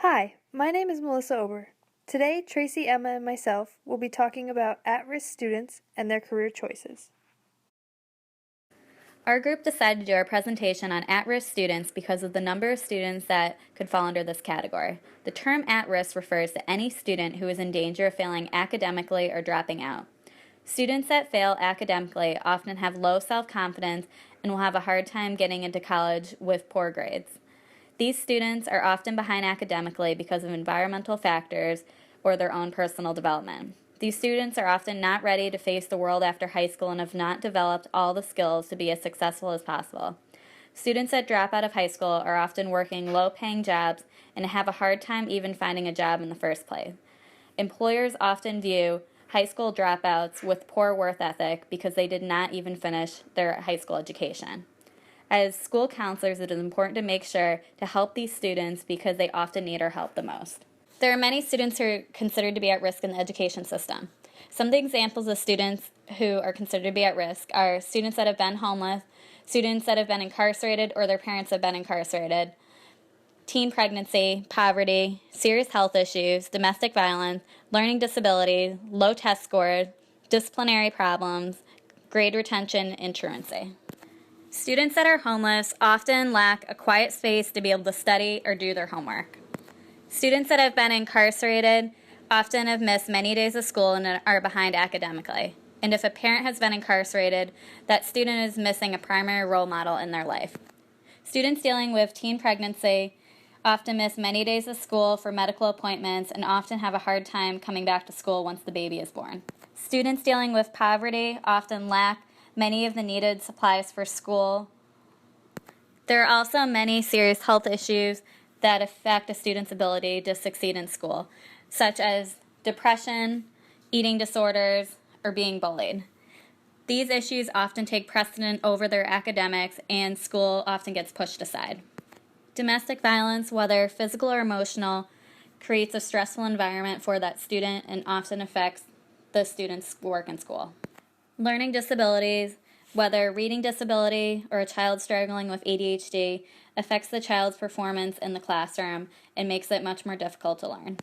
Hi, my name is Melissa Ober. Today, Tracy, Emma, and myself will be talking about at-risk students and their career choices. Our group decided to do our presentation on at-risk students because of the number of students that could fall under this category. The term at-risk refers to any student who is in danger of failing academically or dropping out. Students that fail academically often have low self-confidence and will have a hard time getting into college with poor grades. These students are often behind academically because of environmental factors or their own personal development. These students are often not ready to face the world after high school and have not developed all the skills to be as successful as possible. Students that drop out of high school are often working low-paying jobs and have a hard time even finding a job in the first place. Employers often view high school dropouts with poor work ethic because they did not even finish their high school education. As school counselors, it is important to make sure to help these students because they often need our help the most. There are many students who are considered to be at risk in the education system. Some of the examples of students who are considered to be at risk are students that have been homeless, students that have been incarcerated or their parents have been incarcerated, teen pregnancy, poverty, serious health issues, domestic violence, learning disabilities, low test scores, disciplinary problems, grade retention, and truancy. Students that are homeless often lack a quiet space to be able to study or do their homework. Students that have been incarcerated often have missed many days of school and are behind academically. And if a parent has been incarcerated, that student is missing a primary role model in their life. Students dealing with teen pregnancy often miss many days of school for medical appointments and often have a hard time coming back to school once the baby is born. Students dealing with poverty often lack many of the needed supplies for school. There are also many serious health issues that affect a student's ability to succeed in school, such as depression, eating disorders, or being bullied. These issues often take precedent over their academics, and school often gets pushed aside. Domestic violence, whether physical or emotional, creates a stressful environment for that student and often affects the student's work in school. Learning disabilities, whether reading disability or a child struggling with ADHD, affects the child's performance in the classroom and makes it much more difficult to learn.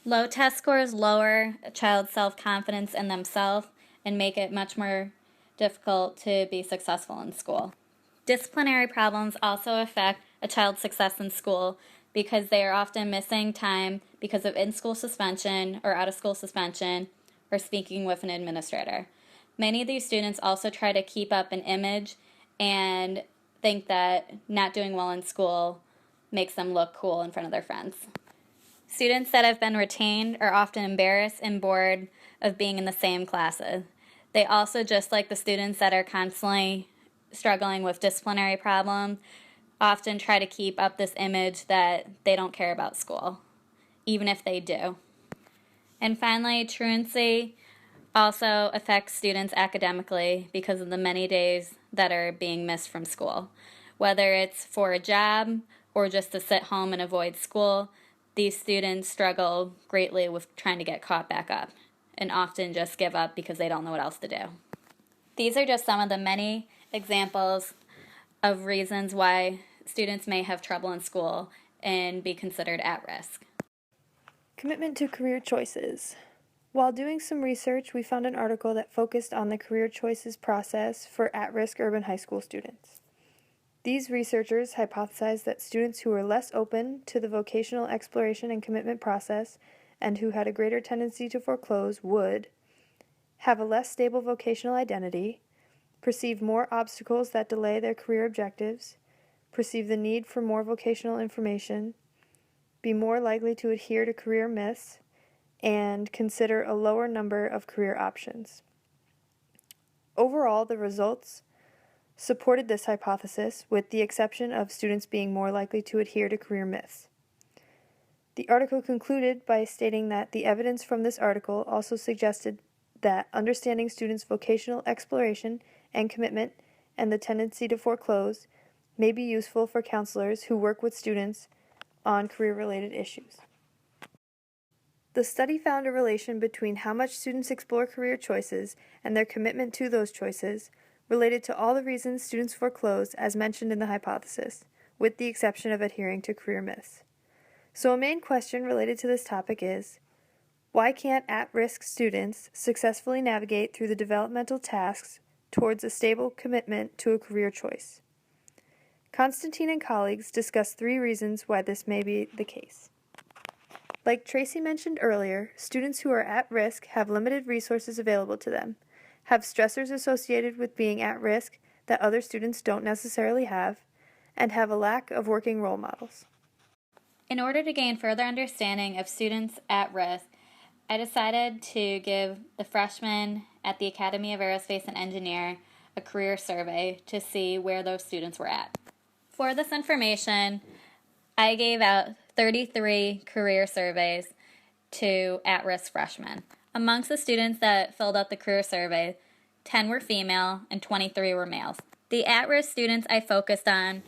Low test scores lower a child's self-confidence in themselves and make it much more difficult to be successful in school. Disciplinary problems also affect a child's success in school because they are often missing time because of in-school suspension or out-of-school suspension or speaking with an administrator. Many of these students also try to keep up an image and think that not doing well in school makes them look cool in front of their friends. Students that have been retained are often embarrassed and bored of being in the same classes. They also, just like the students that are constantly struggling with disciplinary problems, often try to keep up this image that they don't care about school, even if they do. And finally, truancy also affects students academically because of the many days that are being missed from school. Whether it's for a job or just to sit home and avoid school, these students struggle greatly with trying to get caught back up and often just give up because they don't know what else to do. These are just some of the many examples of reasons why students may have trouble in school and be considered at risk. Commitment to career choices. While doing some research, we found an article that focused on the career choices process for at-risk urban high school students. These researchers hypothesized that students who were less open to the vocational exploration and commitment process and who had a greater tendency to foreclose would have a less stable vocational identity, perceive more obstacles that delay their career objectives, perceive the need for more vocational information, be more likely to adhere to career myths, and consider a lower number of career options. Overall, the results supported this hypothesis, with the exception of students being more likely to adhere to career myths. The article concluded by stating that the evidence from this article also suggested that understanding students' vocational exploration and commitment and the tendency to foreclose may be useful for counselors who work with students on career-related issues. The study found a relation between how much students explore career choices and their commitment to those choices related to all the reasons students foreclose as mentioned in the hypothesis, with the exception of adhering to career myths. So a main question related to this topic is, why can't at-risk students successfully navigate through the developmental tasks towards a stable commitment to a career choice? Constantine and colleagues discuss 3 reasons why this may be the case. Like Tracy mentioned earlier, students who are at risk have limited resources available to them, have stressors associated with being at risk that other students don't necessarily have, and have a lack of working role models. In order to gain further understanding of students at risk, I decided to give the freshmen at the Academy of Aerospace and Engineering a career survey to see where those students were at. For this information, I gave out 33 career surveys to at-risk freshmen. Amongst the students that filled out the career survey, 10 were female and 23 were males. The at-risk students I focused on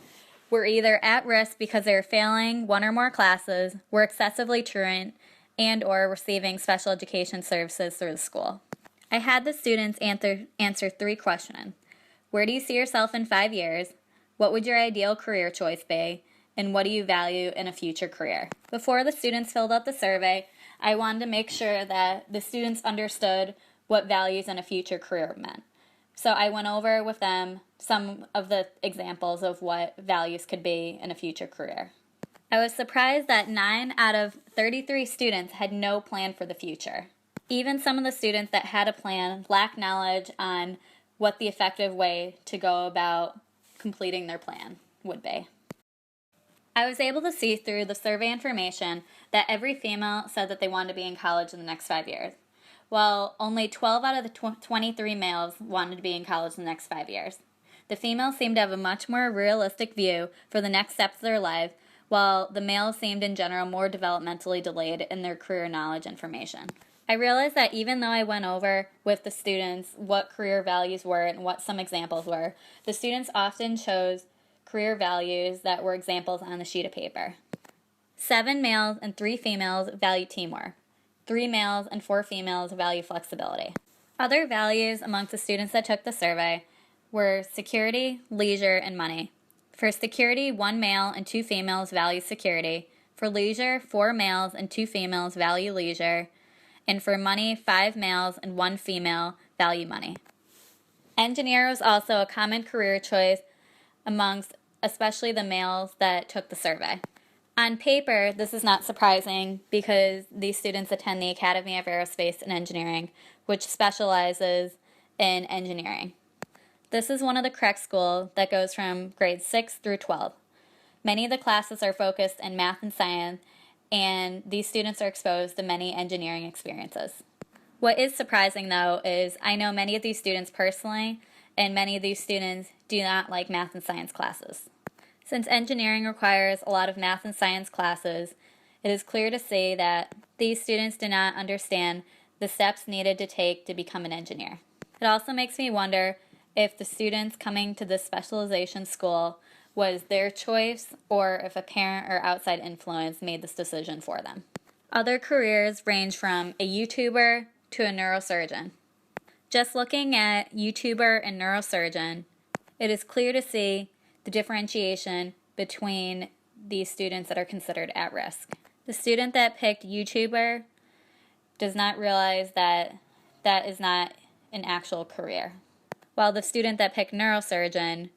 were either at risk because they were failing one or more classes, were excessively truant, and or receiving special education services through the school. I had the students answer 3 questions. Where do you see yourself in 5 years? What would your ideal career choice be? And what do you value in a future career? Before the students filled out the survey, I wanted to make sure that the students understood what values in a future career meant. So I went over with them some of the examples of what values could be in a future career. I was surprised that 9 out of 33 students had no plan for the future. Even some of the students that had a plan lacked knowledge on what the effective way to go about completing their plan would be. I was able to see through the survey information that every female said that they wanted to be in college in the next 5 years, while only 12 out of the 23 males wanted to be in college in the next 5 years. The females seemed to have a much more realistic view for the next steps of their life, while the males seemed in general more developmentally delayed in their career knowledge information. I realized that even though I went over with the students what career values were and what some examples were, the students often chose career values that were examples on the sheet of paper. 7 males and 3 females value teamwork. 3 males and 4 females value flexibility. Other values amongst the students that took the survey were security, leisure, and money. For security, 1 male and 2 females value security. For leisure, 4 males and 2 females value leisure. And for money, 5 males and 1 female value money. Engineer was also a common career choice amongst especially the males that took the survey. On paper, this is not surprising because these students attend the Academy of Aerospace and Engineering, which specializes in engineering. This is one of the CREC schools that goes from grades 6 through 12. Many of the classes are focused in math and science, and these students are exposed to many engineering experiences. What is surprising, though, is I know many of these students personally, and many of these students do not like math and science classes. Since engineering requires a lot of math and science classes, it is clear to see that these students do not understand the steps needed to take to become an engineer. It also makes me wonder if the students coming to this specialization school was their choice or if a parent or outside influence made this decision for them. Other careers range from a YouTuber to a neurosurgeon. Just looking at YouTuber and neurosurgeon, it is clear to see the differentiation between these students that are considered at risk. The student that picked YouTuber does not realize that that is not an actual career, while the student that picked neurosurgeon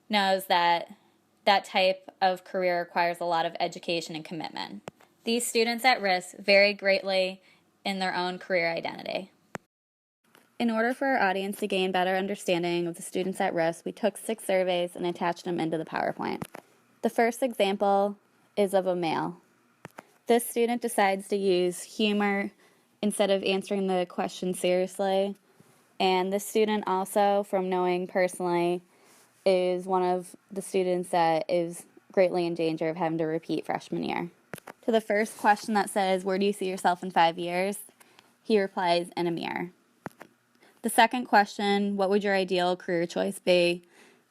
knows that that type of career requires a lot of education and commitment. These students at risk vary greatly in their own career identity. In order for our audience to gain better understanding of the students at risk, we took 6 surveys and attached them into the PowerPoint. The first example is of a male. This student decides to use humor instead of answering the question seriously. And this student also, from knowing personally, is one of the students that is greatly in danger of having to repeat freshman year. To the first question that says, where do you see yourself in 5 years? He replies, in a mirror. The second question, what would your ideal career choice be?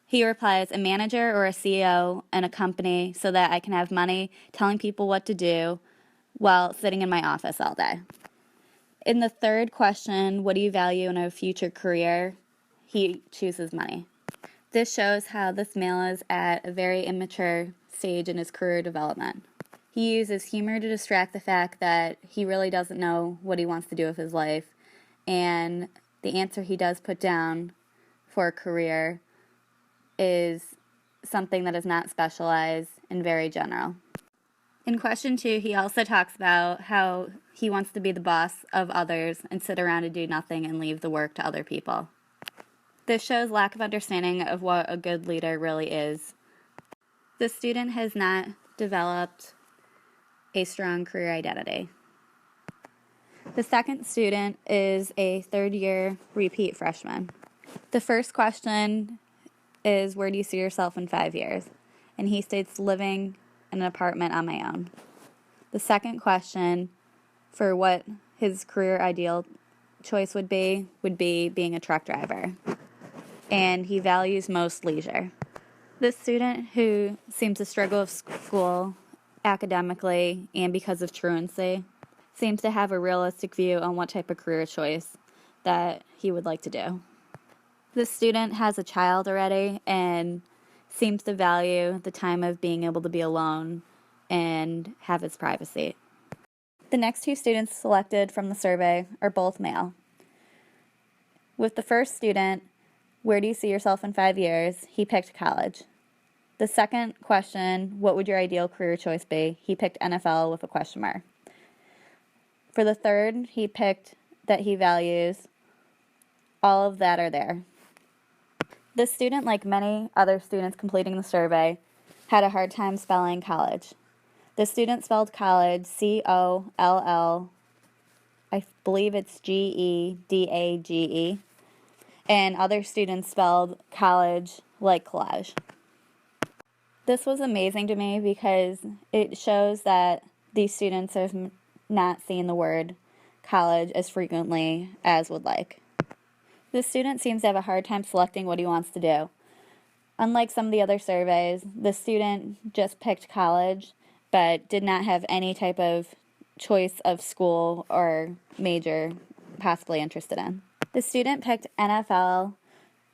He replies, a manager or a CEO in a company so that I can have money telling people what to do while sitting in my office all day. In the third question, what do you value in a future career? He chooses money. This shows how this male is at a very immature stage in his career development. He uses humor to distract the fact that he really doesn't know what he wants to do with his life, and the answer he does put down for a career is something that is not specialized and very general. In question 2, he also talks about how he wants to be the boss of others and sit around and do nothing and leave the work to other people. This shows lack of understanding of what a good leader really is. The student has not developed a strong career identity. The second student is a third-year repeat freshman. The first question is, where do you see yourself in 5 years? And he states, living in an apartment on my own. The second question for what his career ideal choice would be being a truck driver. And he values most leisure. This student, who seems to struggle with school academically and because of truancy, seems to have a realistic view on what type of career choice that he would like to do. This student has a child already and seems to value the time of being able to be alone and have his privacy. The next 2 students selected from the survey are both male. With the first student, where do you see yourself in 5 years? He picked college. The second question, what would your ideal career choice be? He picked NFL with a question mark. For the third, he picked that he values all of that are there. This student, like many other students completing the survey, had a hard time spelling college. The student spelled college C-O-L-L, I believe it's G-E-D-A-G-E, and other students spelled college like collage. This was amazing to me because it shows that these students have not seen the word college as frequently as would like. This student seems to have a hard time selecting what he wants to do. Unlike some of the other surveys, the student just picked college, but did not have any type of choice of school or major possibly interested in. The student picked NFL,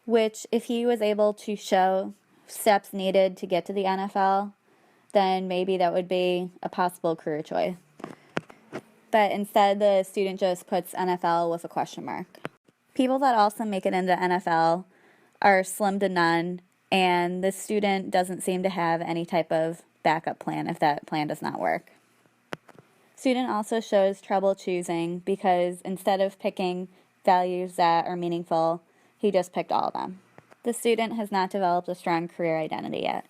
which if he was able to show steps needed to get to the NFL, then maybe that would be a possible career choice. But instead, the student just puts NFL with a question mark. People that also make it into NFL are slim to none, and the student doesn't seem to have any type of backup plan if that plan does not work. Student also shows trouble choosing because instead of picking values that are meaningful, he just picked all of them. The student has not developed a strong career identity yet.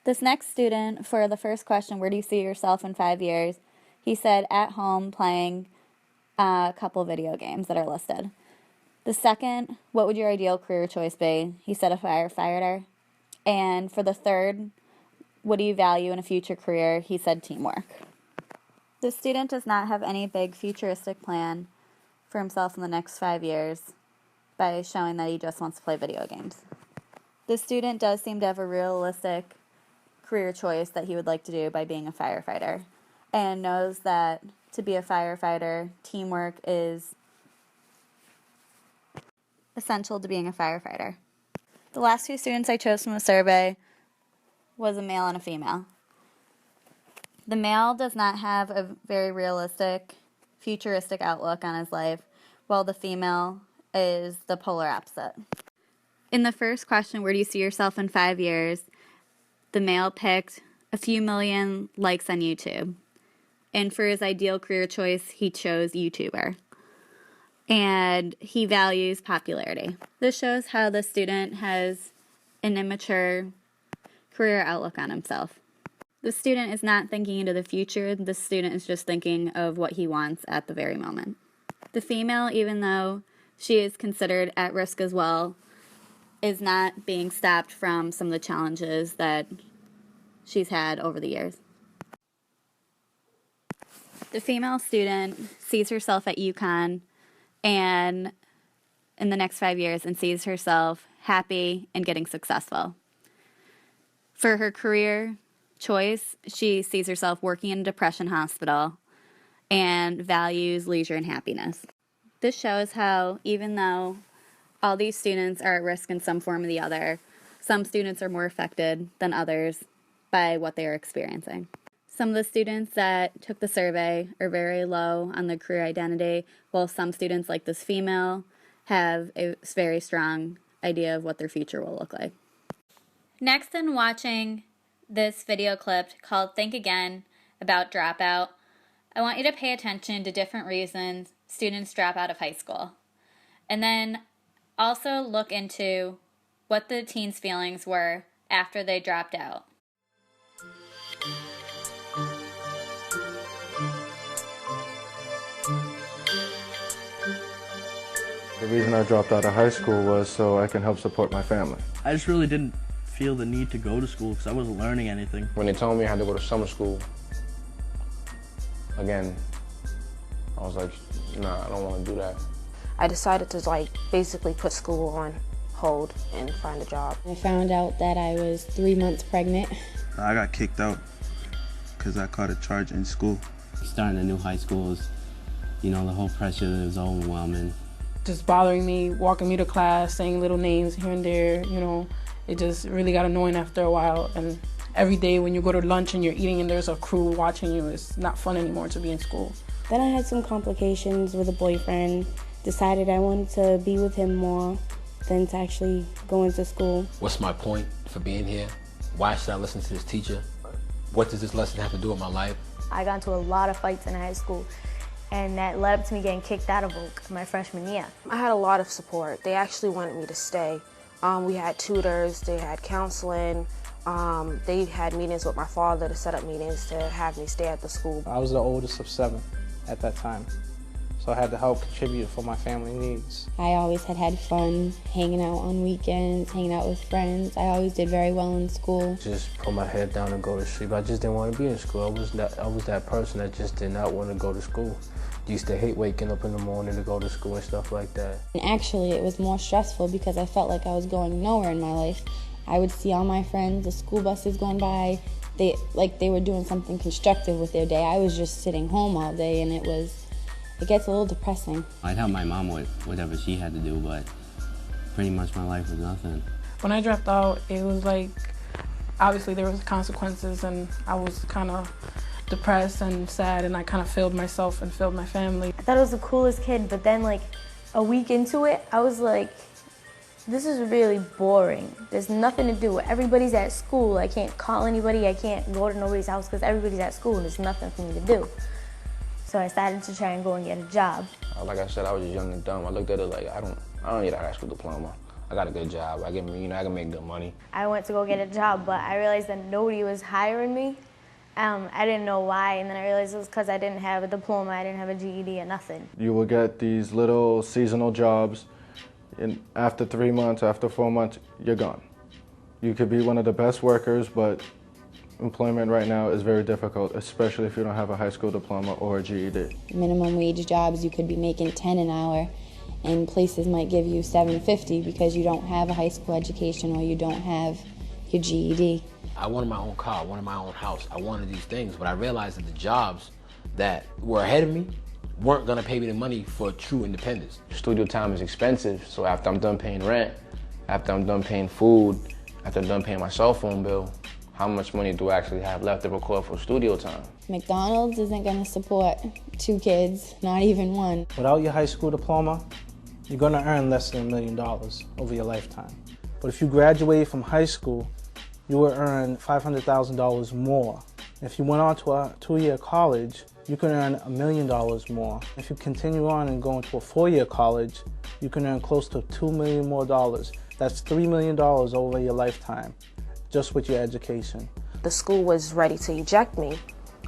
This next student, for the first question, where do you see yourself in 5 years? He said at home playing a couple video games that are listed. The second, what would your ideal career choice be? He said a firefighter. And for the third, what do you value in a future career? He said teamwork. The student does not have any big futuristic plan for himself in the next 5 years by showing that he just wants to play video games. The student does seem to have a realistic career choice that he would like to do by being a firefighter, and knows that to be a firefighter, teamwork is essential to being a firefighter. The last 2 students I chose from the survey was a male and a female. The male does not have a very realistic, futuristic outlook on his life, while the female is the polar opposite. In the first question, where do you see yourself in 5 years? The male picked a few million likes on YouTube. And for his ideal career choice, he chose YouTuber. And he values popularity. This shows how the student has an immature career outlook on himself. The student is not thinking into the future. The student is just thinking of what he wants at the very moment. The female, even though she is considered at risk as well, is not being stopped from some of the challenges that she's had over the years. The female student sees herself at UConn and in the next 5 years and sees herself happy and getting successful. For her career choice, she sees herself working in a depression hospital and values leisure and happiness. This shows how even though all these students are at risk in some form or the other, some students are more affected than others by what they are experiencing. Some of the students that took the survey are very low on their career identity, while some students, like this female, have a very strong idea of what their future will look like. Next, in watching this video clip called Think Again about dropout, I want you to pay attention to different reasons students drop out of high school. And then also look into what the teens' feelings were after they dropped out. The reason I dropped out of high school was so I can help support my family. I just really didn't feel the need to go to school because I wasn't learning anything. When they told me I had to go to summer school, again, I was like, nah, I don't want to do that. I decided to basically put school on hold and find a job. I found out that I was 3 months pregnant. I got kicked out because I caught a charge in school. Starting a new high school is, the whole pressure was overwhelming. Just bothering me, walking me to class, saying little names here and there, it just really got annoying after a while. And every day when you go to lunch and you're eating and there's a crew watching you, it's not fun anymore to be in school. Then I had some complications with a boyfriend, decided I wanted to be with him more than to actually go into school. What's my point for being here? Why should I listen to this teacher? What does this lesson have to do with my life? I got into a lot of fights in high school, and that led up to me getting kicked out of Oak my freshman year. I had a lot of support. They actually wanted me to stay. We had tutors, they had counseling, they had meetings with my father to set up meetings to have me stay at the school. I was the oldest of 7 at that time, so I had to help contribute for my family needs. I always had fun hanging out on weekends, hanging out with friends. I always did very well in school. Just put my head down and go to sleep. I just didn't want to be in school. I was that person that just did not want to go to school. Used to hate waking up in the morning to go to school and stuff like that. And actually, it was more stressful because I felt like I was going nowhere in my life. I would see all my friends, the school buses going by, they were doing something constructive with their day. I was just sitting home all day, and it gets a little depressing. I'd help my mom with whatever she had to do, but pretty much my life was nothing. When I dropped out, it was obviously there was consequences, and I was kind of depressed and sad, and I kind of failed myself and failed my family. I thought I was the coolest kid, but then a week into it, I was like, this is really boring. There's nothing to do. Everybody's at school. I can't call anybody. I can't go to nobody's house because everybody's at school and there's nothing for me to do. So I started to try and go and get a job. Like I said, I was just young and dumb. I looked at it like, I don't need a high school diploma. I got a good job. I can make good money. I went to go get a job, but I realized that nobody was hiring me. I didn't know why, and then I realized it was because I didn't have a diploma, I didn't have a GED or nothing. You will get these little seasonal jobs, and after 3 months, after 4 months, you're gone. You could be one of the best workers, but employment right now is very difficult, especially if you don't have a high school diploma or a GED. Minimum wage jobs, you could be making 10 an hour, and places might give you $7.50 because you don't have a high school education or you don't have your GED. I wanted my own car, I wanted my own house, I wanted these things, but I realized that the jobs that were ahead of me weren't gonna pay me the money for true independence. Studio time is expensive, so after I'm done paying rent, after I'm done paying food, after I'm done paying my cell phone bill, how much money do I actually have left to record for studio time? McDonald's isn't gonna support 2 kids, not even 1. Without your high school diploma, you're gonna earn less than $1 million over your lifetime. But if you graduate from high school, you will earn $500,000 more. If you went on to a 2-year college, you can earn $1 million more. If you continue on and go into a 4-year college, you can earn close to $2 million more. That's $3 million over your lifetime, just with your education. The school was ready to eject me,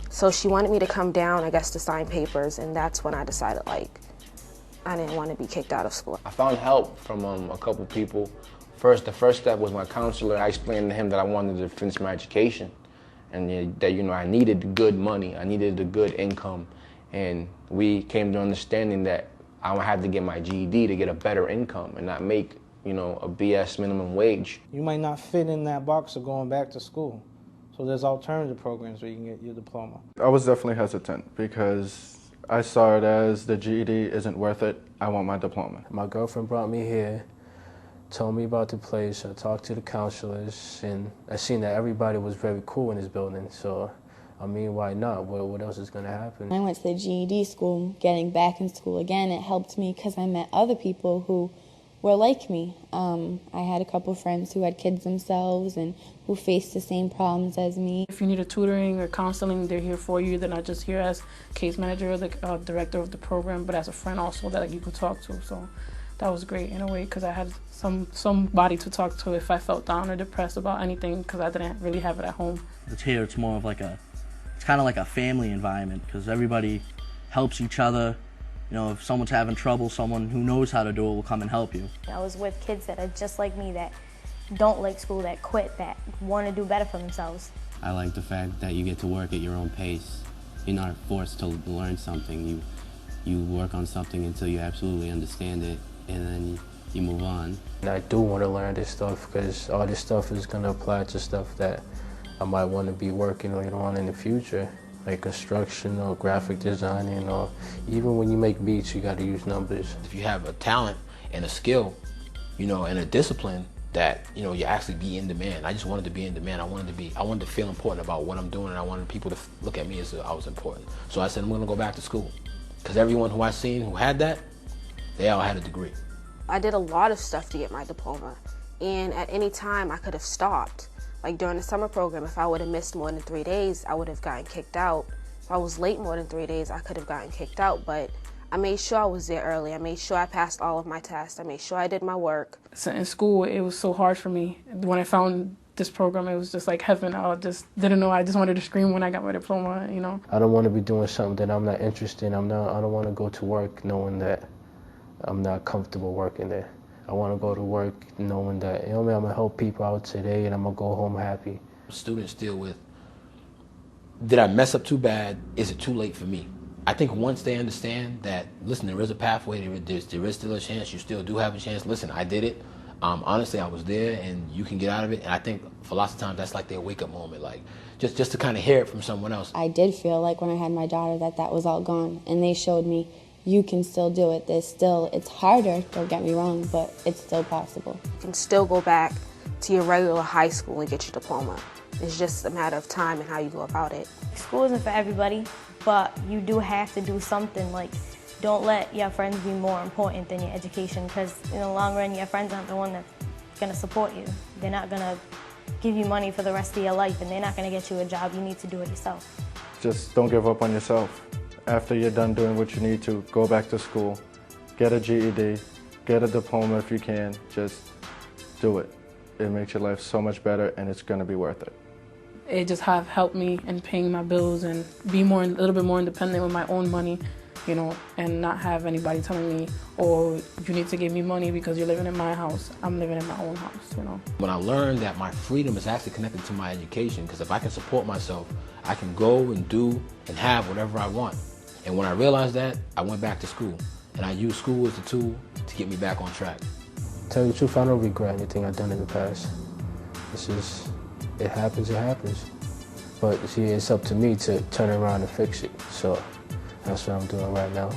so she wanted me to come down, I guess, to sign papers, and that's when I decided, I didn't want to be kicked out of school. I found help from a couple people. The first step was my counselor. I explained to him that I wanted to finish my education and that, I needed good money, I needed a good income. And we came to understanding that I would have to get my GED to get a better income and not make, a BS minimum wage. You might not fit in that box of going back to school. So there's alternative programs where you can get your diploma. I was definitely hesitant because I saw it as the GED isn't worth it. I want my diploma. My girlfriend brought me here, told me about the place, I talked to the counselors, and I seen that everybody was very cool in this building, so I mean, why not? What else is going to happen? When I went to the GED school, getting back in school again, it helped me because I met other people who were like me. I had a couple friends who had kids themselves and who faced the same problems as me. If you need a tutoring or counseling, they're here for you. They're not just here as case manager or the director of the program, but as a friend also that you could talk to. So that was great in a way because I had somebody to talk to if I felt down or depressed about anything because I didn't really have it at home. It's here, it's more of like it's kind of like a family environment because everybody helps each other. You know, if someone's having trouble, someone who knows how to do it will come and help you. I was with kids that are just like me, that don't like school, that quit, that want to do better for themselves. I like the fact that you get to work at your own pace. You're not forced to learn something. You work on something until you absolutely understand it, and then you move on. And I do want to learn this stuff because all this stuff is going to apply to stuff that I might want to be working later on in the future, like construction or graphic designing, or even when you make beats, you got to use numbers. If you have a talent and a skill, you know, and a discipline that, you know, you actually be in demand. I just wanted to be in demand. I wanted to feel important about what I'm doing, and I wanted people to look at me as I was important. So I said, I'm going to go back to school. Because everyone who I seen who had that, they all had a degree. I did a lot of stuff to get my diploma, and at any time I could have stopped. Like during the summer program, if I would have missed more than 3 days, I would have gotten kicked out. If I was late more than 3 days, I could have gotten kicked out, but I made sure I was there early. I made sure I passed all of my tests. I made sure I did my work. So in school, it was so hard for me. When I found this program, it was just like heaven. I just didn't know. I just wanted to scream when I got my diploma, you know. I don't want to be doing something that I'm not interested in. I don't want to go to work knowing that I'm not comfortable working there. I want to go to work knowing that, you know, I'm going to help people out today and I'm going to go home happy. Students deal with, did I mess up too bad? Is it too late for me? I think once they understand that, listen, there is a pathway, there is still a chance, you still do have a chance. Listen, I did it. Honestly, I was there and you can get out of it. And I think for lots of times that's like their wake-up moment, like just to kind of hear it from someone else. I did feel like when I had my daughter that was all gone, and they showed me you can still do it. It's harder, don't get me wrong, but it's still possible. You can still go back to your regular high school and get your diploma. It's just a matter of time and how you go about it. School isn't for everybody, but you do have to do something. Like, don't let your friends be more important than your education, because in the long run, your friends aren't the one that's going to support you. They're not going to give you money for the rest of your life, and they're not going to get you a job. You need to do it yourself. Just don't give up on yourself. After you're done doing what you need to, go back to school, get a GED, get a diploma if you can. Just do it. It makes your life so much better, and it's going to be worth it. It just have helped me in paying my bills and be a little bit more independent with my own money, you know, and not have anybody telling me, oh, you need to give me money because you're living in my house. I'm living in my own house, you know. When I learned that my freedom is actually connected to my education, because if I can support myself, I can go and do and have whatever I want. And when I realized that, I went back to school, and I used school as a tool to get me back on track. To tell you the truth, I don't regret anything I've done in the past. It's just, it happens, it happens. But see, it's up to me to turn around and fix it. So that's what I'm doing right now.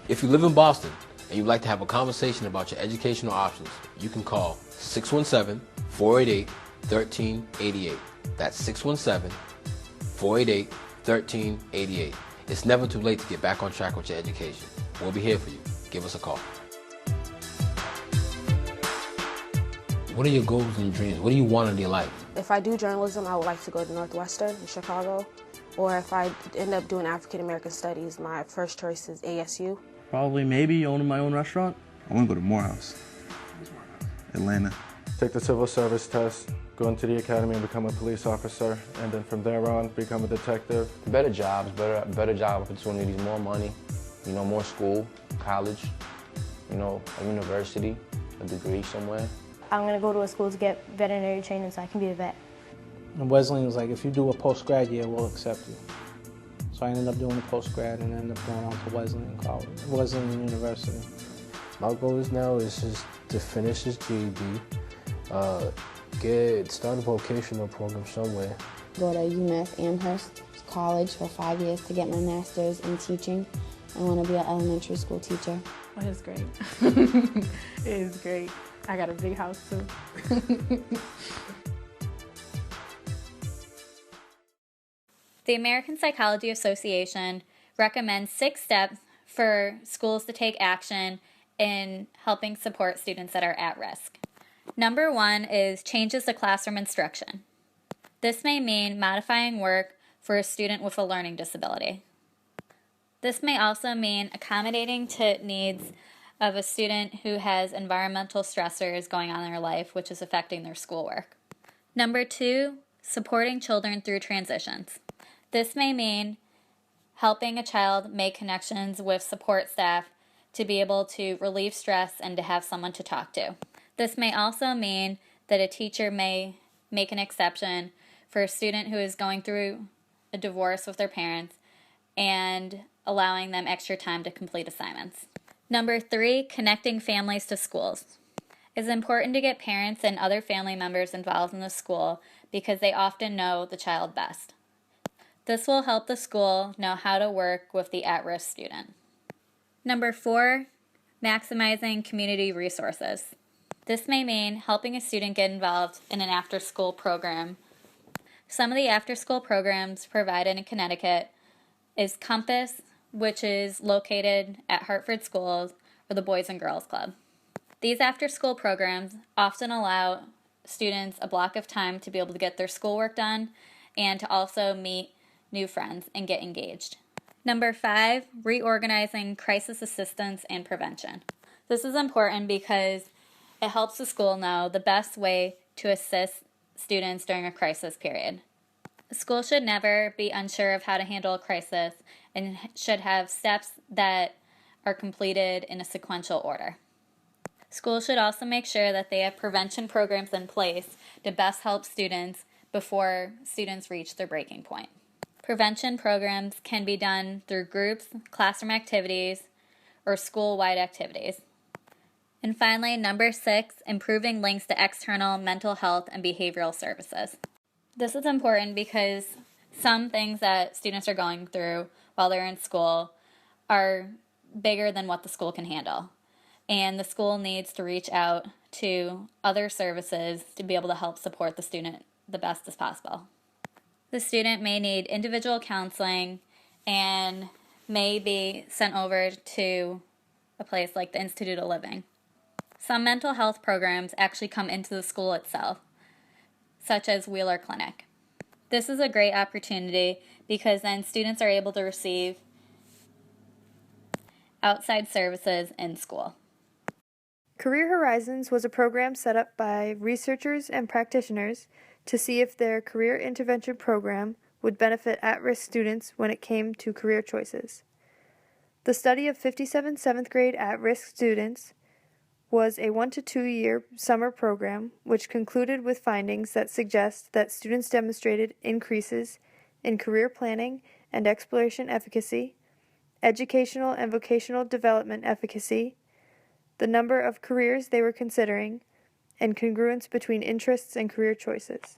If you live in Boston and you'd like to have a conversation about your educational options, you can call 617-488-1388. That's 617-488-1388. It's never too late to get back on track with your education. We'll be here for you. Give us a call. What are your goals and dreams? What do you want in your life? If I do journalism, I would like to go to Northwestern in Chicago. Or if I end up doing African American Studies, my first choice is ASU. Probably maybe owning my own restaurant. I want to go to Morehouse, Atlanta. Take the civil service test, go into the academy and become a police officer, and then from there on, become a detective. Better jobs, better job opportunities, more money, you know, more school, college, you know, a university, a degree somewhere. I'm going to go to a school to get veterinary training so I can be a vet. And Wesleyan was like, if you do a post-grad year, we'll accept you. So I ended up doing a post-grad and ended up going on to Wesleyan College, Wesleyan University. My goals now is just to finish this GED, start a vocational program somewhere. Go to UMass Amherst College for 5 years to get my master's in teaching. I want to be an elementary school teacher. Oh, it's great. It is great. I got a big house too. The American Psychology Association recommends 6 steps for schools to take action in helping support students that are at risk. Number 1 is changes to classroom instruction. This may mean modifying work for a student with a learning disability. This may also mean accommodating to needs of a student who has environmental stressors going on in their life, which is affecting their schoolwork. Number 2, supporting children through transitions. This may mean helping a child make connections with support staff to be able to relieve stress and to have someone to talk to. This may also mean that a teacher may make an exception for a student who is going through a divorce with their parents and allowing them extra time to complete assignments. Number 3, connecting families to schools. It's important to get parents and other family members involved in the school because they often know the child best. This will help the school know how to work with the at-risk student. Number 4, maximizing community resources. This may mean helping a student get involved in an after-school program. Some of the after-school programs provided in Connecticut is Compass, which is located at Hartford Schools, or the Boys and Girls Club. These after-school programs often allow students a block of time to be able to get their schoolwork done and to also meet new friends and get engaged. Number 5, reorganizing crisis assistance and prevention. This is important because it helps the school know the best way to assist students during a crisis period. A school should never be unsure of how to handle a crisis and should have steps that are completed in a sequential order. Schools should also make sure that they have prevention programs in place to best help students before students reach their breaking point. Prevention programs can be done through groups, classroom activities, or school-wide activities. And finally, number 6, improving links to external mental health and behavioral services. This is important because some things that students are going through while they're in school are bigger than what the school can handle. And the school needs to reach out to other services to be able to help support the student the best as possible. The student may need individual counseling and may be sent over to a place like the Institute of Living. Some mental health programs actually come into the school itself, such as Wheeler Clinic. This is a great opportunity because then students are able to receive outside services in school. Career Horizons was a program set up by researchers and practitioners to see if their career intervention program would benefit at-risk students when it came to career choices. The study of 57 7th grade at-risk students was a 1 to 2 year summer program which concluded with findings that suggest that students demonstrated increases in career planning and exploration efficacy, educational and vocational development efficacy, the number of careers they were considering, and congruence between interests and career choices.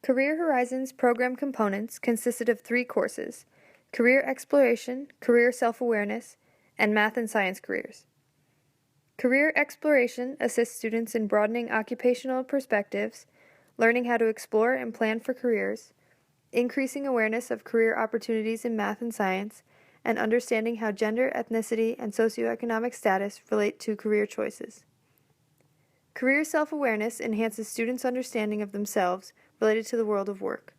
Career Horizons program components consisted of 3 courses: career exploration, career self-awareness, and math and science careers. Career exploration assists students in broadening occupational perspectives, learning how to explore and plan for careers, increasing awareness of career opportunities in math and science, and understanding how gender, ethnicity, and socioeconomic status relate to career choices. Career self-awareness enhances students' understanding of themselves related to the world of work.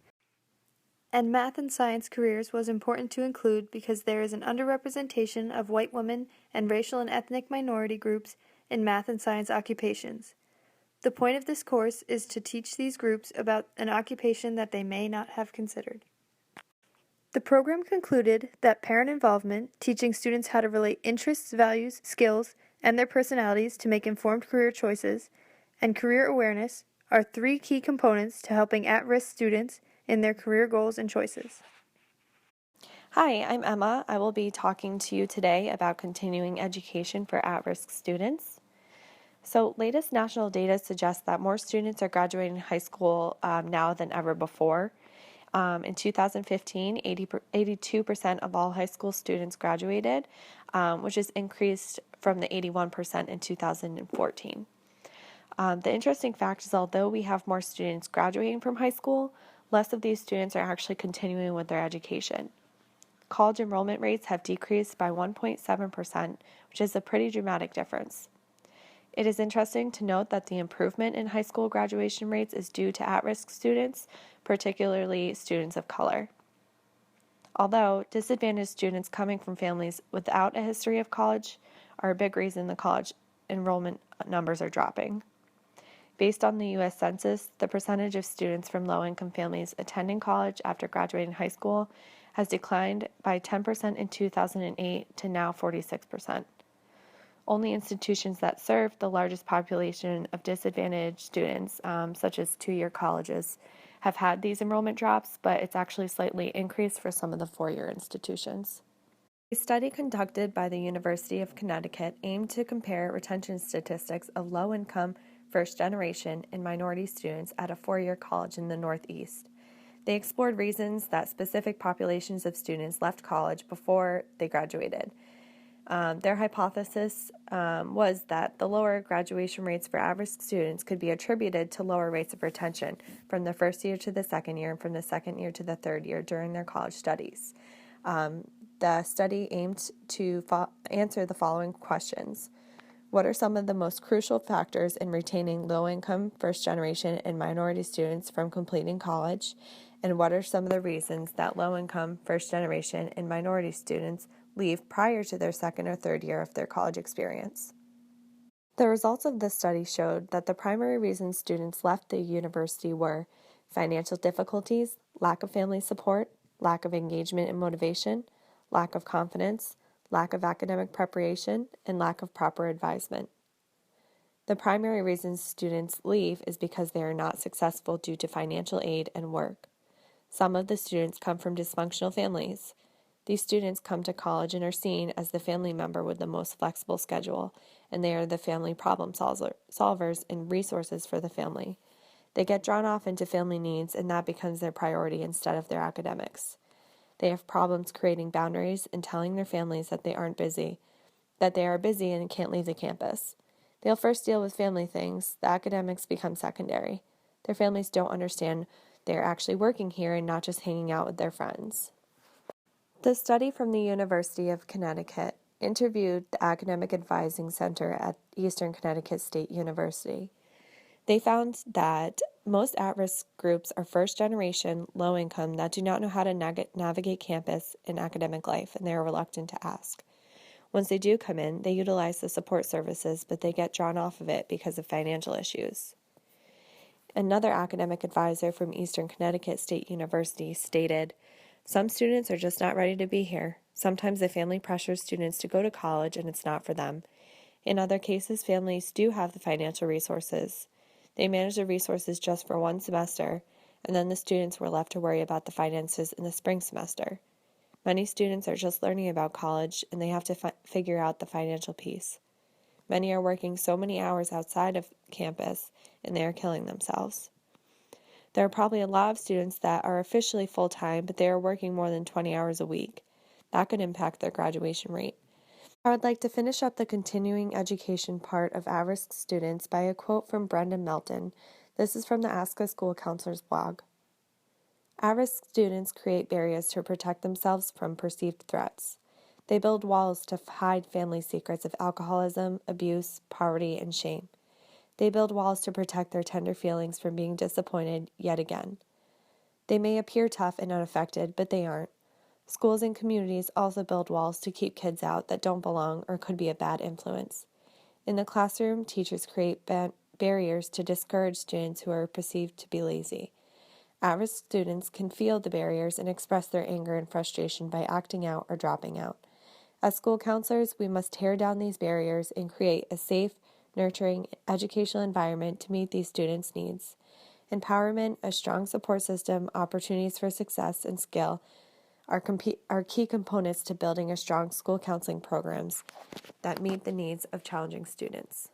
And math and science careers was important to include because there is an underrepresentation of white women and racial and ethnic minority groups in math and science occupations. The point of this course is to teach these groups about an occupation that they may not have considered. The program concluded that parent involvement, teaching students how to relate interests, values, skills, and their personalities to make informed career choices, and career awareness are 3 key components to helping at-risk students in their career goals and choices. Hi, I'm Emma. I will be talking to you today about continuing education for at-risk students. So, latest national data suggests that more students are graduating high school now than ever before. In 2015, 82% of all high school students graduated, which is increased from the 81% in 2014. The interesting fact is although we have more students graduating from high school, less of these students are actually continuing with their education. College enrollment rates have decreased by 1.7%, which is a pretty dramatic difference. It is interesting to note that the improvement in high school graduation rates is due to at-risk students, particularly students of color. Although disadvantaged students coming from families without a history of college are a big reason the college enrollment numbers are dropping. Based on the U.S. Census, the percentage of students from low-income families attending college after graduating high school has declined by 10% in 2008 to now 46%. Only institutions that serve the largest population of disadvantaged students, such as two-year colleges, have had these enrollment drops, but it's actually slightly increased for some of the four-year institutions. A study conducted by the University of Connecticut aimed to compare retention statistics of low-income, first-generation, and minority students at a four-year college in the Northeast. They explored reasons that specific populations of students left college before they graduated. Their hypothesis was that the lower graduation rates for at-risk students could be attributed to lower rates of retention from the first year to the second year and from the second year to the third year during their college studies. The study aimed to answer the following questions. What are some of the most crucial factors in retaining low-income, first-generation, and minority students from completing college? And what are some of the reasons that low-income, first-generation, and minority students leave prior to their second or third year of their college experience? The results of this study showed that the primary reasons students left the university were financial difficulties, lack of family support, lack of engagement and motivation, lack of confidence, lack of academic preparation, and lack of proper advisement. The primary reasons students leave is because they are not successful due to financial aid and work. Some of the students come from dysfunctional families. These students come to college and are seen as the family member with the most flexible schedule, and they are the family problem solvers and resources for the family. They get drawn off into family needs, and that becomes their priority instead of their academics. They have problems creating boundaries and telling their families that they are busy and can't leave the campus. They'll first deal with family things. The academics become secondary. Their families don't understand they're actually working here and not just hanging out with their friends. The study from the University of Connecticut interviewed the Academic Advising Center at Eastern Connecticut State University. They found that most at-risk groups are first-generation, low-income that do not know how to navigate campus and academic life, and they are reluctant to ask. Once they do come in, they utilize the support services, but they get drawn off of it because of financial issues. Another academic advisor from Eastern Connecticut State University stated, "Some students are just not ready to be here. Sometimes the family pressures students to go to college and it's not for them. In other cases, families do have the financial resources. They manage the resources just for one semester, and then the students were left to worry about the finances in the spring semester. Many students are just learning about college, and they have to figure out the financial piece. Many are working so many hours outside of campus, and they are killing themselves. There are probably a lot of students that are officially full-time, but they are working more than 20 hours a week. That could impact their graduation rate." I would like to finish up the continuing education part of at-risk students by a quote from Brendan Melton. This is from the Ask a School Counselor's blog. "At-risk students create barriers to protect themselves from perceived threats. They build walls to hide family secrets of alcoholism, abuse, poverty, and shame. They build walls to protect their tender feelings from being disappointed yet again. They may appear tough and unaffected, but they aren't. Schools and communities also build walls to keep kids out that don't belong or could be a bad influence. In the classroom, teachers create barriers to discourage students who are perceived to be lazy. At-risk students can feel the barriers and express their anger and frustration by acting out or dropping out. As school counselors, we must tear down these barriers and create a safe, nurturing educational environment to meet these students' needs. Empowerment, a strong support system, opportunities for success, and skill are key components to building a strong school counseling programs that meet the needs of challenging students."